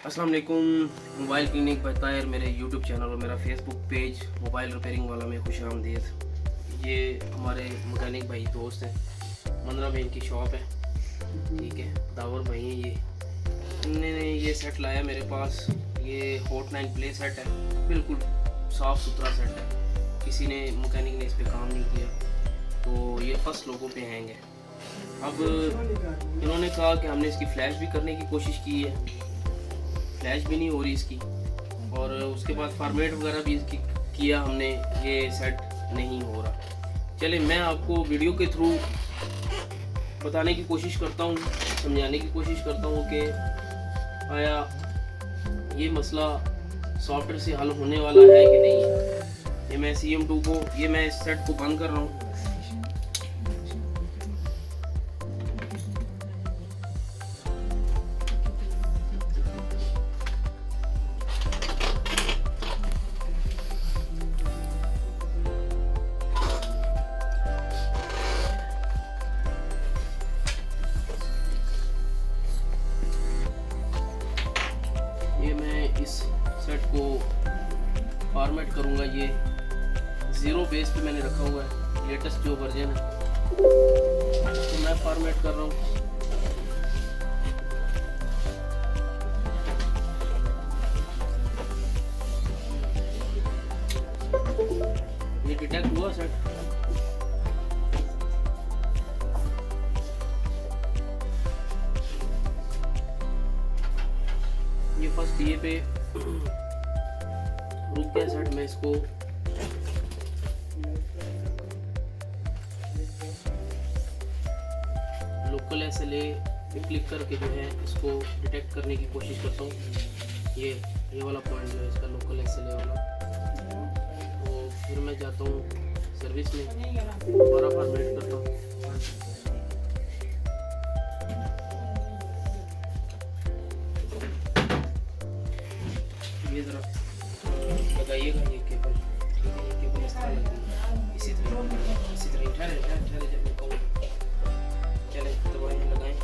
अस्सलाम वालेकुम। Mobile clinic bye Tahir मेरे यूट्यूब चैनल और मेरा फेसबुक पेज मोबाइल रिपेयरिंग वाला में खुश आमदीद। ये हमारे मैकेनिक भाई दोस्त हैं, 15 में इनकी शॉप है, ठीक है। दावर भाई हैं ये, इन्होंने ये सेट लाया मेरे पास। ये हॉट 9 प्ले सेट है, बिल्कुल साफ़ सुथरा सेट है, किसी ने मैकेनिक ने इस पर काम नहीं किया, तो ये फर्स्ट लोगों पे हैंग है। अब इन्होंने कहा कि हमने इसकी फ्लैश भी करने की कोशिश की है, फ्लैश भी नहीं हो रही इसकी, और उसके बाद फॉर्मेट वगैरह भी इसकी किया हमने, ये सेट नहीं हो रहा। चले मैं आपको वीडियो के थ्रू बताने की कोशिश करता हूँ, समझाने की कोशिश करता हूँ कि आया ये मसला सॉफ्टवेयर से हल होने वाला है कि नहीं। ये मैं CM2 को, ये मैं इस सेट को बंद कर रहा हूँ। ये मैं इस सेट को फॉर्मेट करूँगा। ये 0 बेस पे मैंने रखा हुआ है, लेटेस्ट जो वर्जन है, तो मैं फॉर्मेट कर रहा हूँ। ये डिटेक्ट हुआ सेट। ये फर्स्ट ये पे रुक गया सेट। मैं इसको लोकल SLA पे क्लिक करके जो है इसको डिटेक्ट करने की कोशिश करता हूँ। ये वाला पॉइंट जो है इसका लोकल SLA वाला, तो फिर मैं जाता हूँ सर्विस में, दोबारा फॉर्मेट करता हूँ। ये ज़रा लगाइएगा ये केबल, ठीक है। ये केबल इस तरह लगेगी, इसी तरह ठहरे जब मैं कहूँ चले दवाइयाँ लगाएं।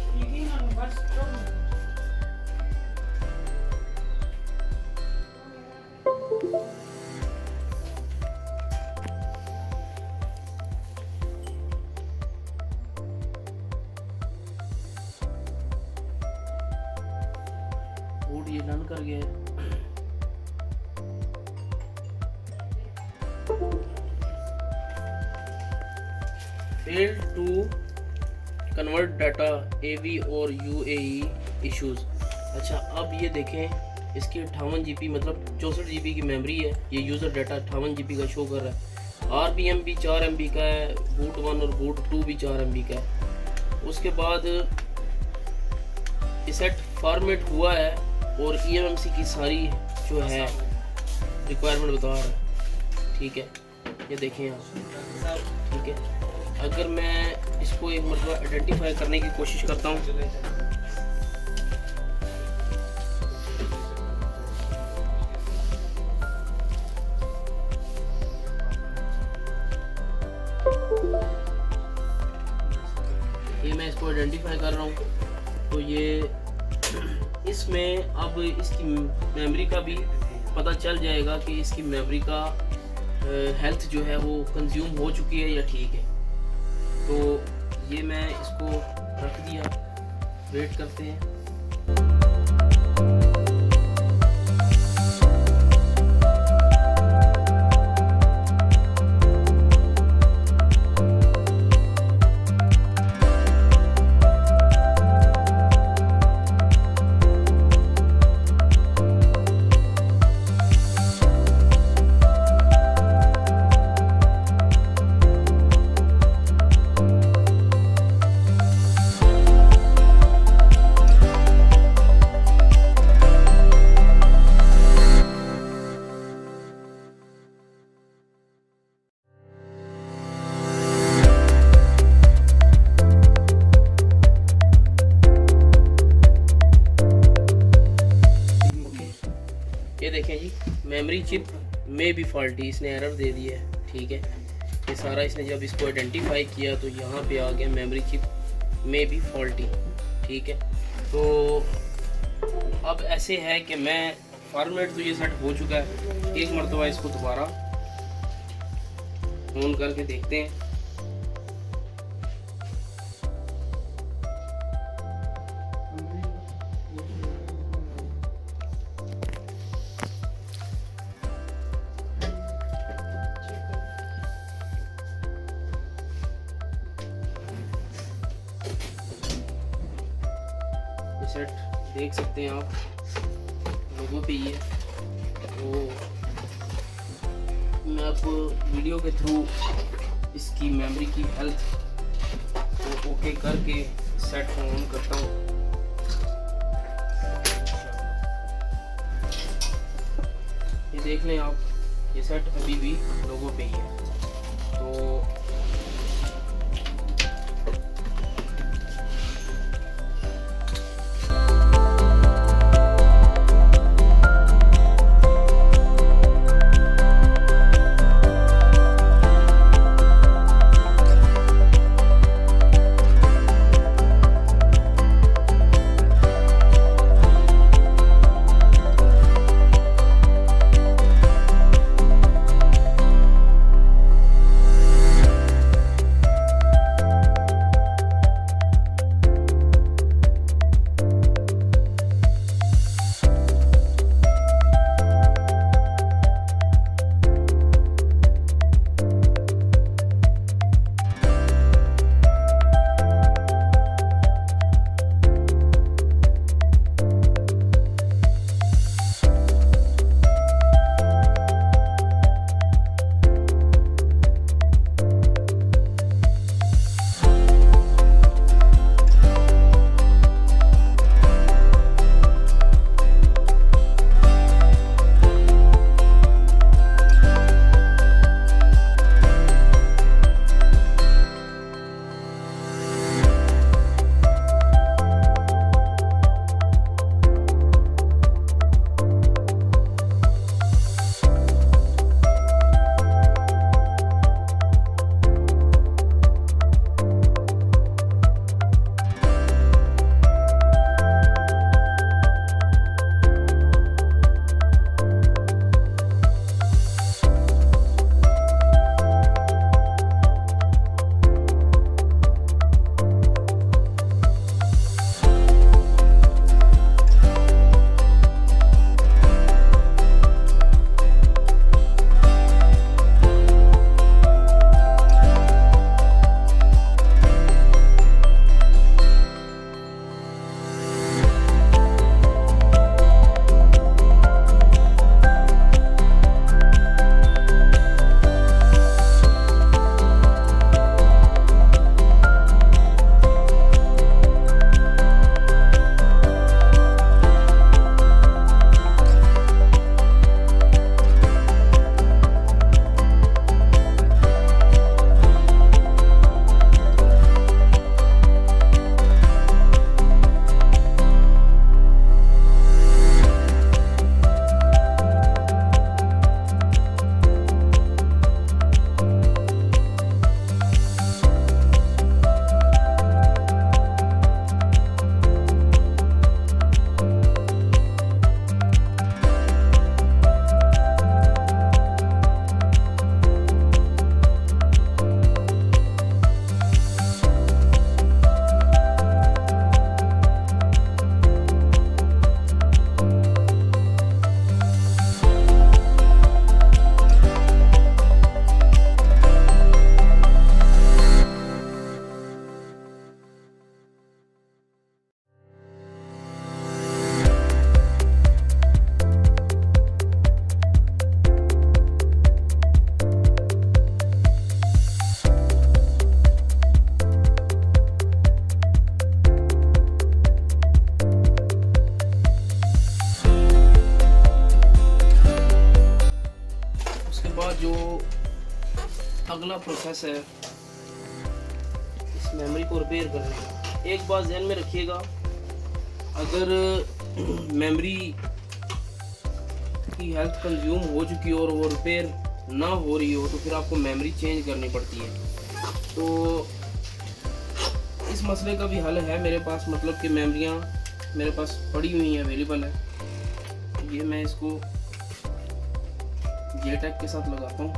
बोर्ड ये रन कर गया है। Fail to convert data AV और UAE इश्यूज। अच्छा, अब ये देखें, इसकी 58 GB मतलब 64 GB की मेमोरी है। ये यूज़र डाटा 58 GB का शो कर रहा है। RPM भी 4 MB का है, बूट 1 और बूट 2 भी 4 MB का है। उसके बाद ये सेट फॉर्मेट हुआ है और eMMC की सारी जो है रिक्वायरमेंट बता रहा है, ठीक है। ये देखें आप, ठीक है। अगर मैं इसको एक मतलब आइडेंटिफाई करने की कोशिश करता हूँ, ये मैं इसको आइडेंटिफाई कर रहा हूँ, तो ये इसमें अब इसकी मेमोरी का भी पता चल जाएगा कि इसकी मेमोरी का हेल्थ जो है वो कंज्यूम हो चुकी है या ठीक है। तो ये मैं इसको रख दिया, वेट करते हैं। ये देखें जी, मेमोरी चिप में भी फॉल्टी, इसने एरर दे दी है, ठीक है। ये सारा इसने जब इसको आइडेंटिफाई किया तो यहाँ पे आ गया मेमोरी चिप में भी फॉल्टी, ठीक है। तो अब ऐसे है कि मैं फॉर्मेट तो ये सेट हो चुका है, एक मरतबा इसको दोबारा ऑन करके देखते हैं। सेट देख सकते हैं आप, लोगों पे ही है। तो मैं आपको वीडियो के थ्रू इसकी मेमोरी की हेल्थ को ओके करके सेट को ऑन करता हूँ। ये देख लें आप, ये सेट अभी भी लोगों पे ही है। तो अगला प्रोसेस है इस मेमोरी को रिपेयर करने का। एक बात ध्यान में रखिएगा, अगर मेमोरी की हेल्थ कंज्यूम हो चुकी हो और वो रिपेयर ना हो रही हो तो फिर आपको मेमोरी चेंज करनी पड़ती है। तो इस मसले का भी हल है मेरे पास, मतलब कि मेमोरियाँ मेरे पास पड़ी हुई है, अवेलेबल है। ये मैं इसको जेटेक के साथ लगाता हूँ।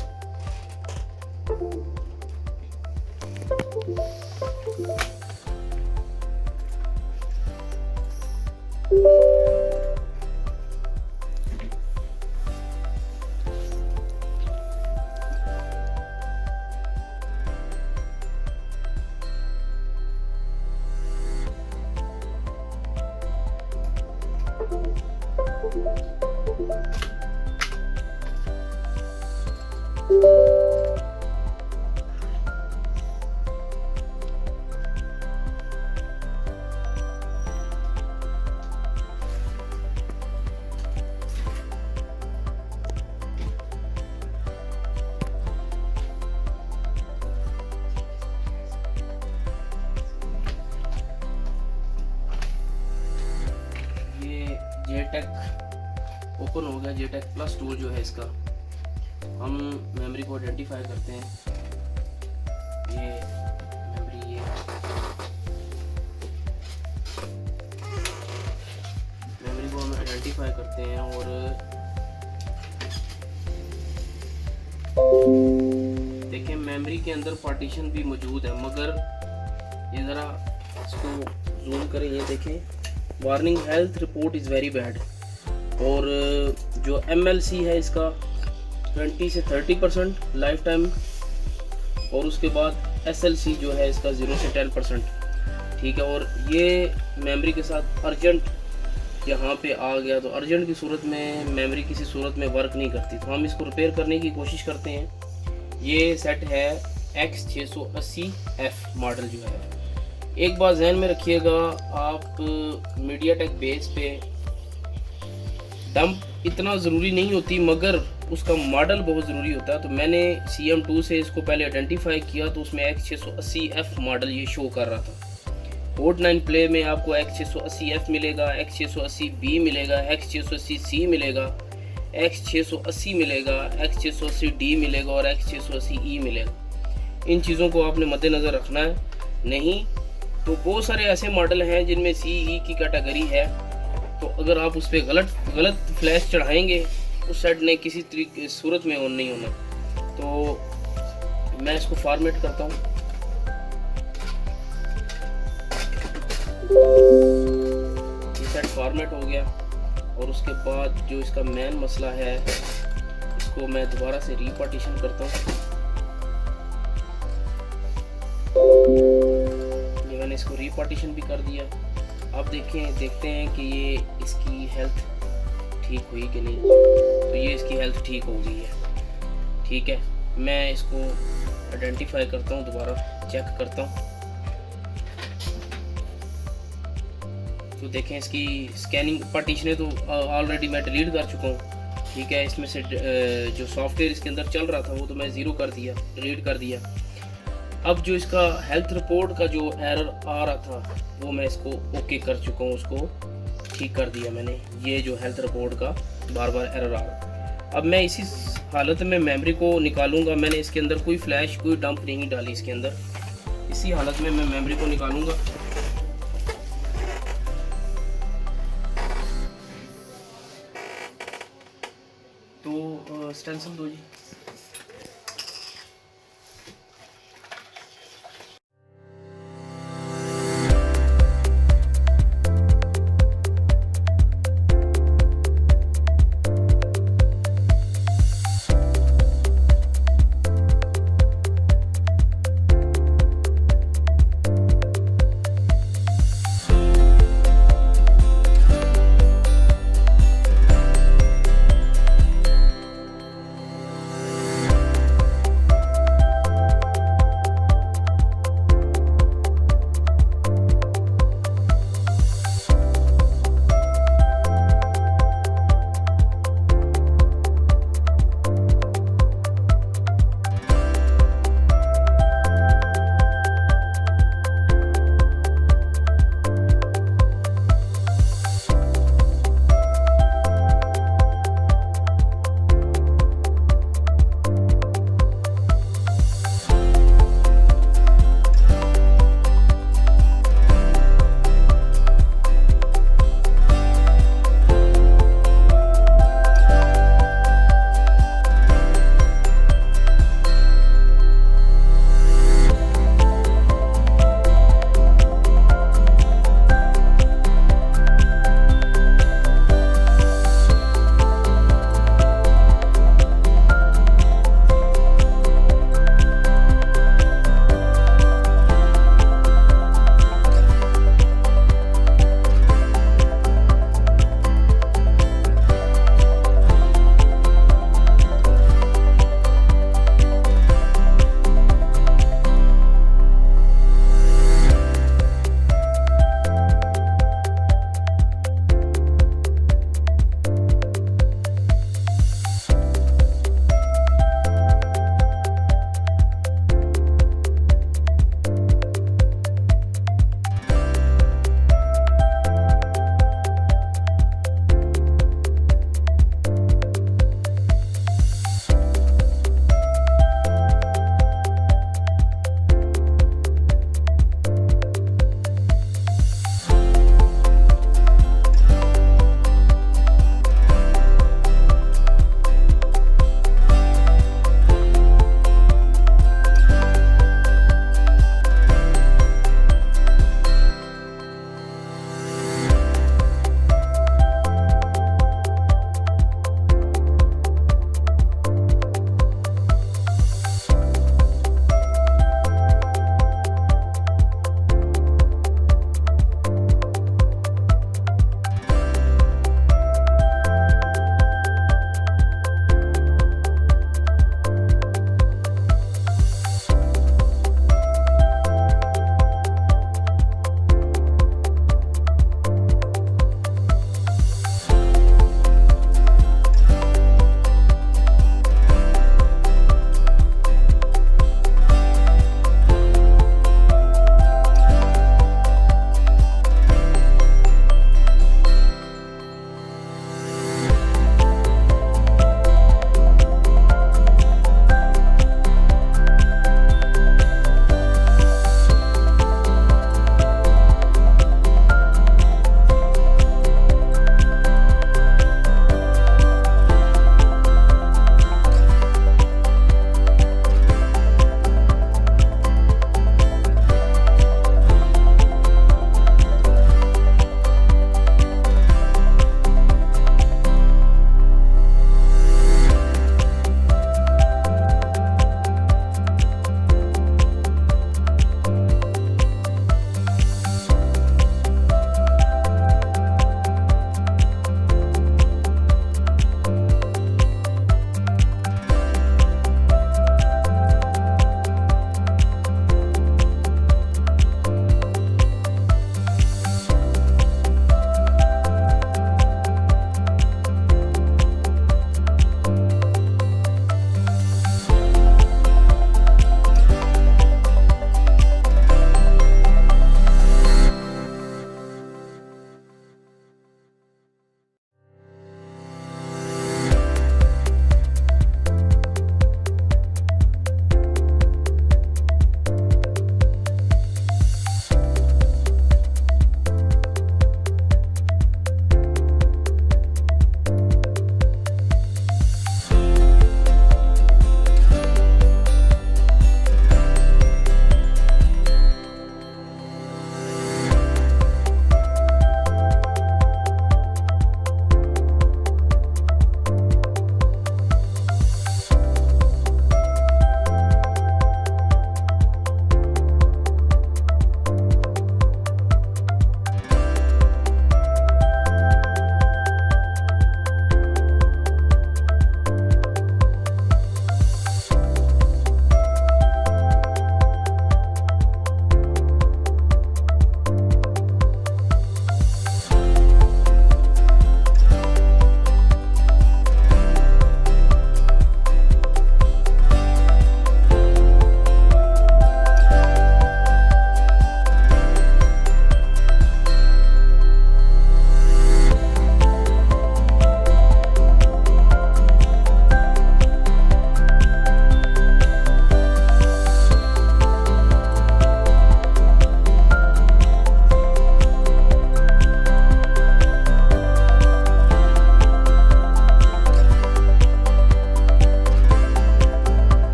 जेटेक ओपन हो गया। जेटेक प्लस टूल जो है इसका, हम मेमोरी को आइडेंटिफाई करते हैं। ये मेमोरी, ये मेमोरी को हम आइडेंटिफाई करते हैं और देखिए मेमोरी के अंदर पार्टीशन भी मौजूद है, मगर ये ज़रा इसको जूम करें, ये देखें, warning health report is very bad. और जो MLC है इसका 20 से 30% लाइफ टाइम, और उसके बाद SLC जो है इसका 0 से 10%, ठीक है। और ये मेमोरी के साथ अर्जेंट यहाँ पे आ गया, तो अर्जेंट की सूरत में मेमोरी किसी सूरत में वर्क नहीं करती, तो हम इसको रिपेयर करने की कोशिश करते हैं। ये सेट है X680F मॉडल जो है। एक बात ध्यान में रखिएगा, आप मीडियाटेक बेस पे डंप इतना ज़रूरी नहीं होती, मगर उसका मॉडल बहुत ज़रूरी होता है। तो मैंने CM2 से इसको पहले आइडेंटिफाई किया, तो उसमें X680F मॉडल ये शो कर रहा था। पोर्ट 9 प्ले में आपको X680F मिलेगा, X680B मिलेगा, X680C मिलेगा, X680 मिलेगा, X680D मिलेगा और X680E मिलेगा। इन चीज़ों को आपने मद्देनज़र रखना है, नहीं तो बहुत सारे ऐसे मॉडल हैं जिनमें CE की कैटेगरी है, तो अगर आप उस पर गलत फ्लैश चढ़ाएंगे, उस सेट ने किसी तरीके सूरत में ऑन नहीं होना। तो मैं इसको फॉर्मेट करता हूँ। ये सेट फॉर्मेट हो गया, और उसके बाद जो इसका मेन मसला है, इसको मैं दोबारा से रीपार्टीशन करता हूँ। मैंने इसको रीपार्टीशन भी कर दिया। अब देखते हैं कि ये इसकी हेल्थ ठीक हुई कि नहीं। तो ये इसकी हेल्थ ठीक हो गई है, ठीक है। मैं इसको आइडेंटिफाई करता हूँ, दोबारा चेक करता हूँ। तो देखें इसकी स्कैनिंग पार्टीशनें तो ऑलरेडी मैं डिलीट कर चुका हूँ, ठीक है। इसमें से जो सॉफ्टवेयर इसके अंदर चल रहा था वो तो मैं ज़ीरो कर दिया, डिलीट कर दिया। अब जो इसका हेल्थ रिपोर्ट का जो एरर आ रहा था वो मैं इसको ओके कर चुका हूँ, उसको ठीक कर दिया मैंने। ये जो हेल्थ रिपोर्ट का बार बार एरर आ रहा, अब मैं इसी हालत में मेमोरी को निकालूंगा। मैंने इसके अंदर कोई फ्लैश, कोई डंप नहीं डाली इसके अंदर। इसी हालत में मैं मेमोरी को निकालूंगा। तो स्टेंसिल दो जी।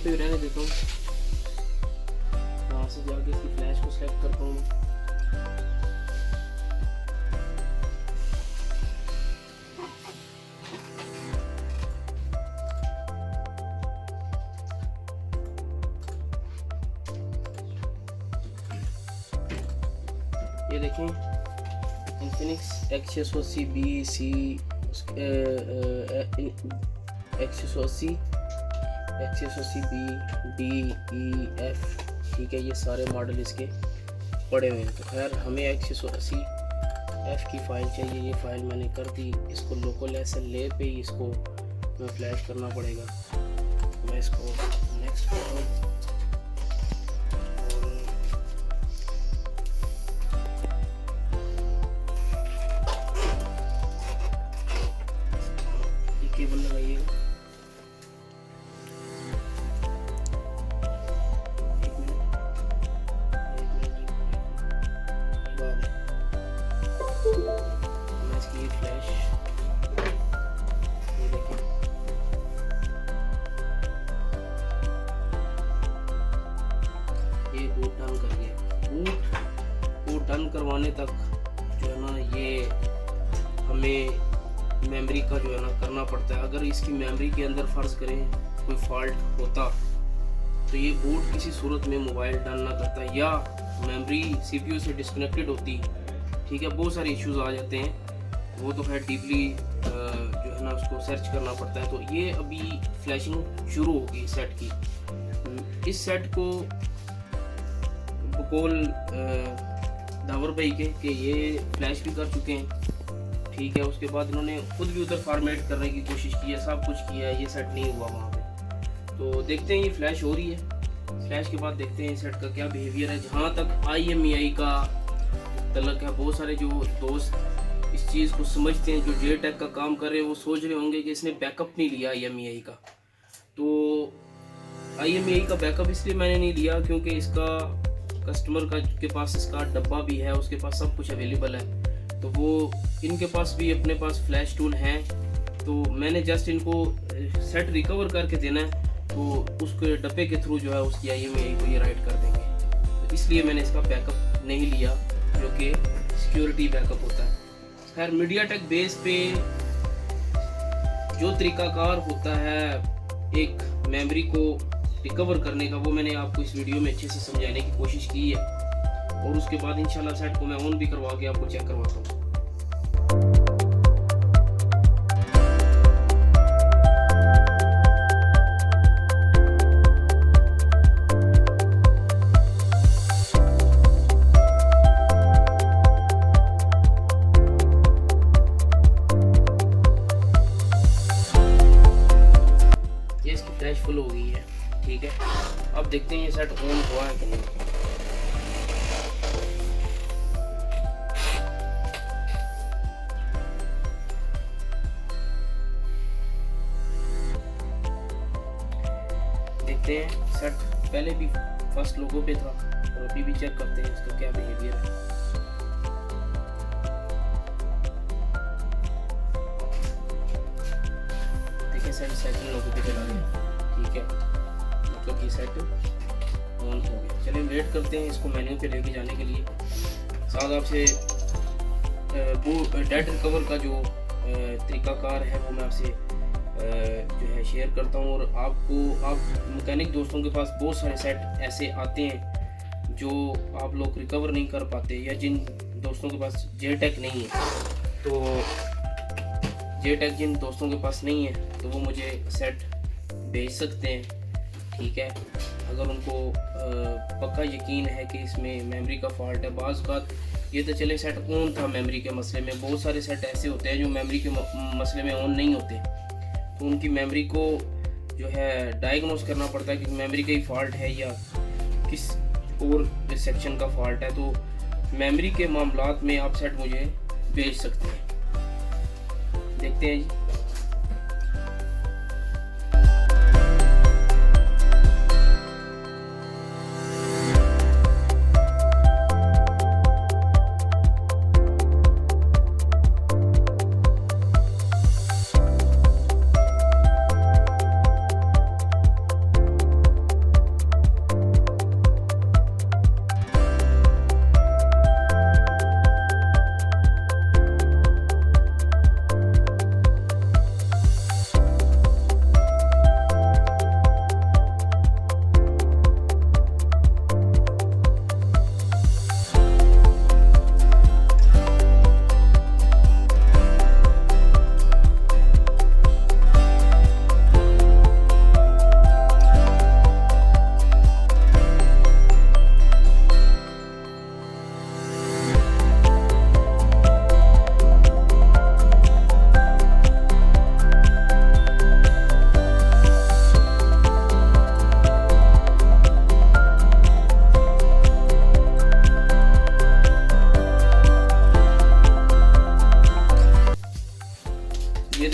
पे रहने देता हूँ। यहाँ से जाके इसकी फ्लैश को सेलेक्ट करता हूँ। ये देखें Infinix X680B C X680 B D E F, ठीक है, ये सारे मॉडल इसके पड़े हुए हैं। तो खैर हमें X680 F की फ़ाइल चाहिए। ये फ़ाइल मैंने कर दी। इसको लोकल SLA पे ही इसको मैं फ्लैश करना पड़ेगा। मैं इसको नेक्स्ट कर रहा हूँ। केबल लगाइएगा। मैं इसकी ये फ्लैश, ये देखिए, ये बूट डन कर गया। बूट डन करवाने तक जो है ना, ये हमें मेमोरी का जो है ना करना पड़ता है। अगर इसकी मेमोरी के अंदर फर्ज करें कोई फॉल्ट होता तो ये बूट किसी सूरत में मोबाइल डन ना करता, या मेमोरी CPU से डिस्कनेक्टेड होती, ठीक है, बहुत सारे इश्यूज आ जाते हैं। वो तो है डीपली जो है ना उसको सर्च करना पड़ता है। तो ये अभी फ्लैशिंग शुरू होगी सेट की। इस सेट को बकौल दावर भाई के कि ये फ्लैश भी कर चुके हैं, ठीक है। उसके बाद इन्होंने खुद भी उधर फॉर्मेट करने की कोशिश की है, सब कुछ किया है, ये सेट नहीं हुआ वहाँ पे। तो देखते हैं ये फ्लैश हो रही है। फ्लैश के बाद देखते हैं सेट का क्या बिहेवियर है। जहाँ तक IMEI का तलक है, बहुत सारे जो दोस्त इस चीज़ को समझते हैं, जो JTAG का काम कर रहे हैं, वो सोच रहे होंगे कि इसने बैकअप नहीं लिया IMEI का। तो IMEI का बैकअप इसलिए मैंने नहीं लिया क्योंकि इसका कस्टमर का के पास इसका डब्बा भी है, उसके पास सब कुछ अवेलेबल है। तो वो इनके पास भी अपने पास फ्लैश टूल हैं। तो मैंने जस्ट इनको सेट रिकवर करके देना है, तो उसके डब्बे के थ्रू जो है उसकी IMEI को ये राइट कर देंगे। तो इसलिए मैंने इसका बैकअप नहीं लिया, जो कि सिक्योरिटी बैकअप होता है। खैर MediaTek बेस पे जो तरीकाकार होता है एक मेमोरी को रिकवर करने का, वो मैंने आपको इस वीडियो में अच्छे से समझाने की कोशिश की है। और उसके बाद इंशाल्लाह सेट को मैं ऑन भी करवा के आपको चेक करवाता हूँ। ये इसकी फ्लैश फुल हो गई है, ठीक है। अब देखते हैं ये सेट ऑन हुआ है कि नहीं। देखते हैं सेट पहले भी फर्स्ट लोगो पे था और अभी भी चेक करते हैं इसका क्या बिहेवियर है। देखिए सेट सेकंड लोगो पे चला गया, ठीक है, मतलब कि सेट ऑन हो गया। चलिए वेट करते हैं इसको मेन्यू पे लेके जाने के लिए। साथ आपसे वो डेट रिकवर का जो तरीकाकार है वो मैं आपसे जो है शेयर करता हूँ। और आप मैकेनिक दोस्तों के पास बहुत सारे सेट ऐसे आते हैं जो आप लोग रिकवर नहीं कर पाते, या जिन दोस्तों के पास JTAG नहीं है, तो JTAG जिन दोस्तों के पास नहीं है तो वो मुझे सेट भेज सकते हैं, ठीक है। अगर उनको पक्का यकीन है कि इसमें मेमोरी का फॉल्ट है। बाज़ बात ये तो चले सेट ऑन था मेमोरी के मसले में, बहुत सारे सेट ऐसे होते हैं जो मेमोरी के मसले में ऑन नहीं होते, तो उनकी मेमोरी को जो है डायग्नोस करना पड़ता है कि मेमोरी का ही फॉल्ट है या किस और सेक्शन का फॉल्ट है। तो मेमोरी के मामलात में आप सेट मुझे भेज सकते हैं। देखते हैं जी।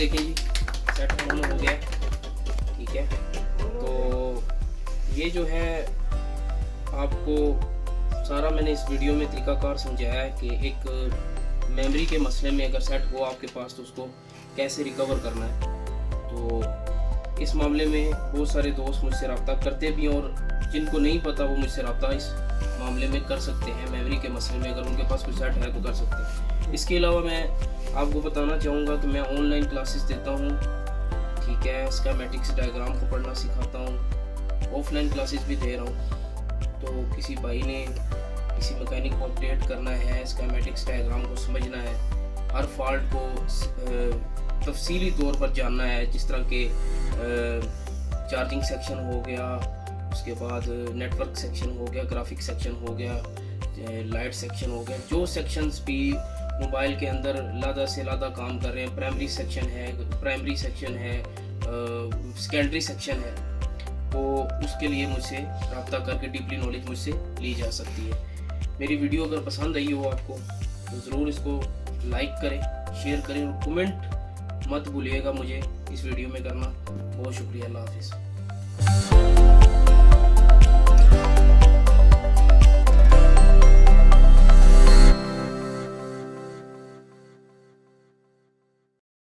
देखें जी, सेट ऑन हो गया, ठीक है। तो ये जो है आपको सारा मैंने इस वीडियो में तरीकाकार समझाया है कि एक मेमोरी के मसले में अगर सेट हो आपके पास तो उसको कैसे रिकवर करना है। तो इस मामले में बहुत सारे दोस्त मुझसे रब्ता करते भी हैं और जिनको नहीं पता वो मुझसे रब्ता इस मामले में कर सकते हैं। मेमोरी के मसले में अगर उनके पास कोई सेट है तो कर सकते हैं। इसके अलावा मैं आपको बताना चाहूँगा कि मैं ऑनलाइन क्लासेस देता हूँ, ठीक है। स्कीमेटिक्स डायग्राम को पढ़ना सिखाता हूँ, ऑफलाइन क्लासेस भी दे रहा हूँ। तो किसी भाई ने किसी मैकेनिक को अपडेट करना है, स्कीमेटिक्स डायग्राम को समझना है, हर फॉल्ट को तफसीली तौर पर जानना है, जिस तरह के चार्जिंग सेक्शन हो गया, उसके बाद नेटवर्क सेक्शन हो गया, ग्राफिक सेक्शन हो गया, लाइट सेक्शन हो गया, जो सेक्शंस भी मोबाइल के अंदर लादा से लादा काम कर रहे हैं, प्राइमरी सेक्शन है, सेकेंडरी सेक्शन है, तो उसके लिए मुझसे रब्ता करके डीपली नॉलेज मुझसे ली जा सकती है। मेरी वीडियो अगर पसंद आई हो आपको तो ज़रूर इसको लाइक करें, शेयर करें और कमेंट मत भूलिएगा मुझे इस वीडियो में करना। बहुत शुक्रिया, अल्लाह हाफिज़।